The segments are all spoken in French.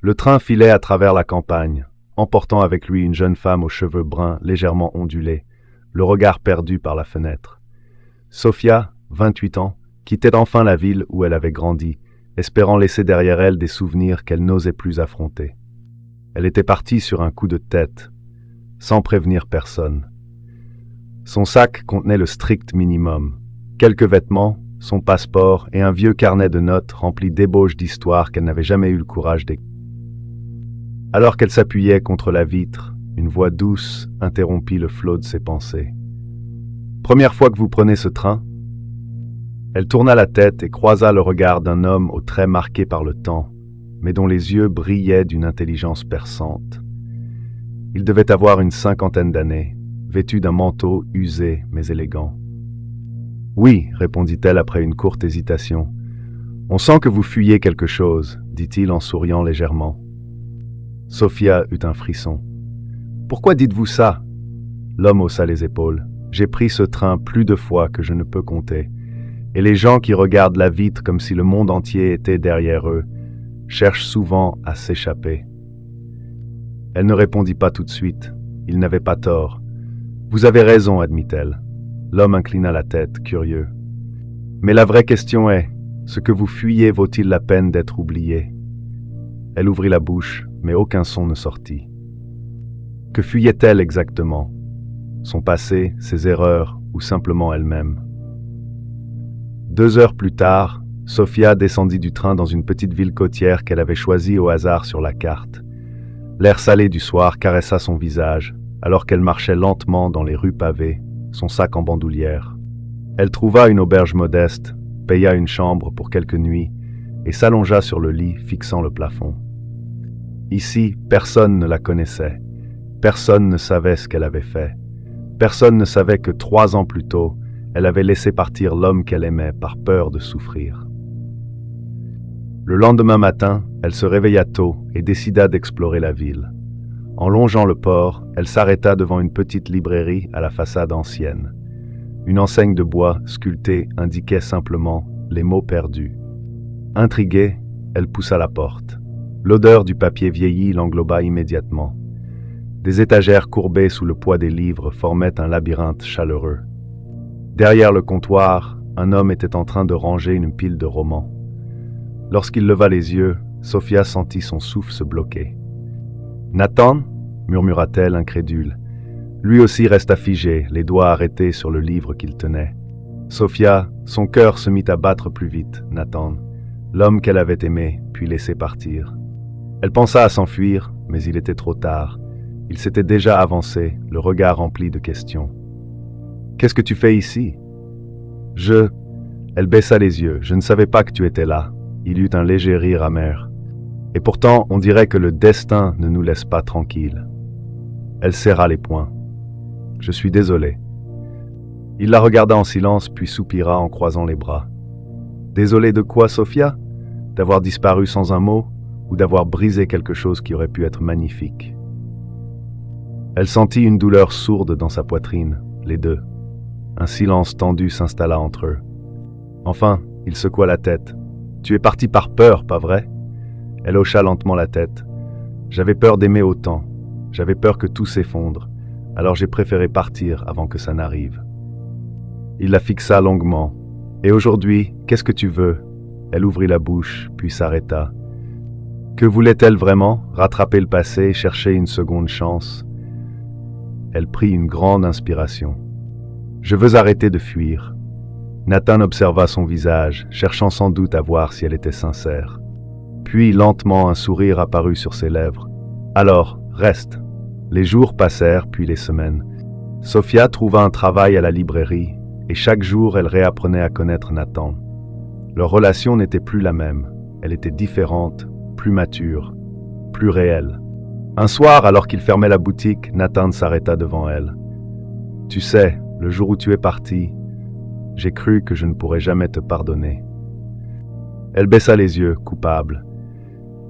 Le train filait à travers la campagne, emportant avec lui une jeune femme aux cheveux bruns légèrement ondulés, le regard perdu par la fenêtre. Sofia, 28 ans, quittait enfin la ville où elle avait grandi, espérant laisser derrière elle des souvenirs qu'elle n'osait plus affronter. Elle était partie sur un coup de tête, sans prévenir personne. Son sac contenait le strict minimum, quelques vêtements, son passeport et un vieux carnet de notes rempli d'ébauches d'histoires qu'elle n'avait jamais eu le courage d'écrire. Alors qu'elle s'appuyait contre la vitre, une voix douce interrompit le flot de ses pensées. « Première fois que vous prenez ce train ?» Elle tourna la tête et croisa le regard d'un homme aux traits marqués par le temps, mais dont les yeux brillaient d'une intelligence perçante. Il devait avoir une 50aine d'années, vêtu d'un manteau usé mais élégant. « Oui, répondit-elle après une courte hésitation. « On sent que vous fuyez quelque chose, dit-il en souriant légèrement. » Sofia eut un frisson. « Pourquoi dites-vous ça ?» L'homme haussa les épaules. « J'ai pris ce train plus de fois que je ne peux compter, et les gens qui regardent la vitre comme si le monde entier était derrière eux cherchent souvent à s'échapper. » Elle ne répondit pas tout de suite. Il n'avait pas tort. « Vous avez raison, admit-elle. » L'homme inclina la tête, curieux. « Mais la vraie question est, ce que vous fuyez vaut-il la peine d'être oublié ?» Elle ouvrit la bouche, mais aucun son ne sortit. Que fuyait-elle exactement? Son passé, ses erreurs, ou simplement elle-même? 2 heures plus tard, Sofia descendit du train dans une petite ville côtière qu'elle avait choisie au hasard sur la carte. L'air salé du soir caressa son visage, alors qu'elle marchait lentement dans les rues pavées, son sac en bandoulière. Elle trouva une auberge modeste, paya une chambre pour quelques nuits et s'allongea sur le lit fixant le plafond. Ici, personne ne la connaissait. Personne ne savait ce qu'elle avait fait. Personne ne savait que 3 ans plus tôt, elle avait laissé partir l'homme qu'elle aimait par peur de souffrir. Le lendemain matin, elle se réveilla tôt et décida d'explorer la ville. En longeant le port, elle s'arrêta devant une petite librairie à la façade ancienne. Une enseigne de bois sculptée indiquait simplement les mots perdus. Intriguée, elle poussa la porte. L'odeur du papier vieilli l'engloba immédiatement. Des étagères courbées sous le poids des livres formaient un labyrinthe chaleureux. Derrière le comptoir, un homme était en train de ranger une pile de romans. Lorsqu'il leva les yeux, Sofia sentit son souffle se bloquer. « Nathan ?» murmura-t-elle incrédule. Lui aussi resta figé, les doigts arrêtés sur le livre qu'il tenait. Sofia, son cœur se mit à battre plus vite, Nathan, l'homme qu'elle avait aimé, puis laissé partir. Elle pensa à s'enfuir, mais il était trop tard. Il s'était déjà avancé, le regard rempli de questions. « Qu'est-ce que tu fais ici ?»« Je... » Elle baissa les yeux. « Je ne savais pas que tu étais là. » Il eut un léger rire amer. « Et pourtant, on dirait que le destin ne nous laisse pas tranquilles. » Elle serra les poings. « Je suis désolé. » Il la regarda en silence, puis soupira en croisant les bras. « Désolé de quoi, Sofia? D'avoir disparu sans un mot, ou d'avoir brisé quelque chose qui aurait pu être magnifique ?» Elle sentit une douleur sourde dans sa poitrine, les deux. Un silence tendu s'installa entre eux. Enfin, il secoua la tête. « Tu es parti par peur, pas vrai ?» Elle hocha lentement la tête. « J'avais peur d'aimer autant. J'avais peur que tout s'effondre. Alors j'ai préféré partir avant que ça n'arrive. » Il la fixa longuement. « Et aujourd'hui, qu'est-ce que tu veux ?» Elle ouvrit la bouche, puis s'arrêta. Que voulait-elle vraiment? Rattraper le passé, chercher une seconde chance? Elle prit une grande inspiration. « Je veux arrêter de fuir. » Nathan observa son visage, cherchant sans doute à voir si elle était sincère. Puis, lentement, un sourire apparut sur ses lèvres. « Alors, reste. » Les jours passèrent, puis les semaines. Sofia trouva un travail à la librairie, et chaque jour, elle réapprenait à connaître Nathan. Leur relation n'était plus la même. Elle était différente, plus mature, plus réelle. Un soir, alors qu'il fermait la boutique, Nathan s'arrêta devant elle. « Tu sais, le jour où tu es parti, j'ai cru que je ne pourrais jamais te pardonner. » Elle baissa les yeux, coupable.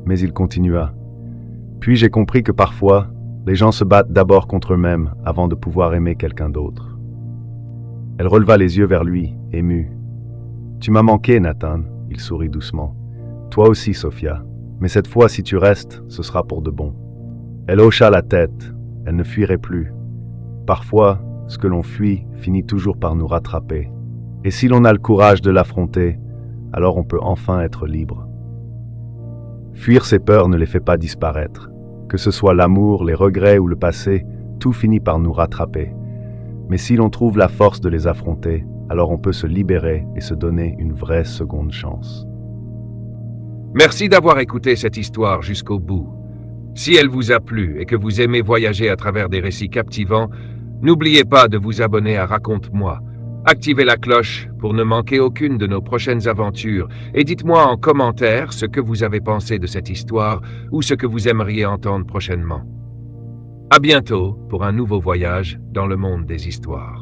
Mais il continua. « Puis j'ai compris que parfois, les gens se battent d'abord contre eux-mêmes avant de pouvoir aimer quelqu'un d'autre. » Elle releva les yeux vers lui, émue. « Tu m'as manqué, Nathan. » Il sourit doucement. « Toi aussi, Sofia. Mais cette fois, si tu restes, ce sera pour de bon. » Elle hocha la tête, elle ne fuirait plus. Parfois, ce que l'on fuit finit toujours par nous rattraper. Et si l'on a le courage de l'affronter, alors on peut enfin être libre. Fuir ses peurs ne les fait pas disparaître. Que ce soit l'amour, les regrets ou le passé, tout finit par nous rattraper. Mais si l'on trouve la force de les affronter, alors on peut se libérer et se donner une vraie seconde chance. Merci d'avoir écouté cette histoire jusqu'au bout. Si elle vous a plu et que vous aimez voyager à travers des récits captivants, n'oubliez pas de vous abonner à Raconte-moi. Activez la cloche pour ne manquer aucune de nos prochaines aventures et dites-moi en commentaire ce que vous avez pensé de cette histoire ou ce que vous aimeriez entendre prochainement. À bientôt pour un nouveau voyage dans le monde des histoires.